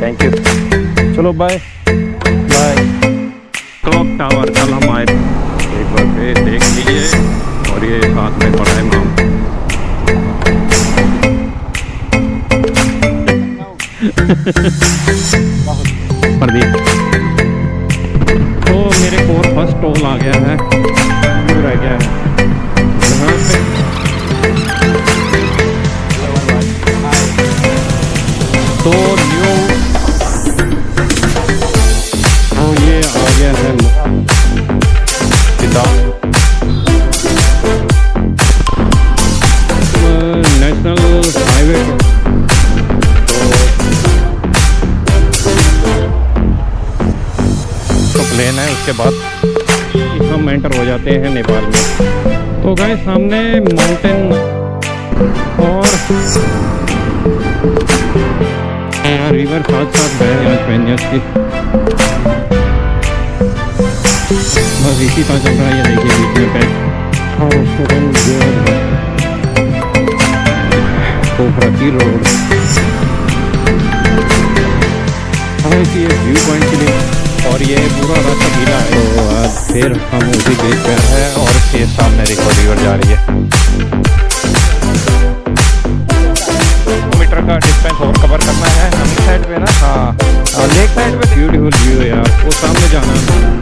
Thank you. चलो bye bye. Clock tower कल हम आए एक बार फिर देख लीजिए, और ये साथ में पड़ा है नाम। प्रदीप। तो मेरे को फर्स्ट टोल आ गया है, रह गया है यहाँ पे। तो न्यू ये आ गया है नेशनल हाईवे। तो प्लेन है, उसके बाद हम एंटर हो जाते हैं नेपाल में। तो गाइस सामने माउंटेन और रिवर साथ साथ बह आज पेनियस की, बस इसी तरह चल रहा है। ये देखिए बीच में पैक और उसके बाद पोखरा की रोड। ये व्यू पॉइंट के लिए, और ये पूरा रास्ता गीला है। तो आज फिर हम उसी ब्रिज पे हैं और इसके सामने देखो रिवर जा रही है। मीटर का डिस्टेंस और कवर करना है हम साइड पे ना। हाँ, और लेक साइड पे ब्यूटीफुल व्यू है यार, वो सामने जाना है।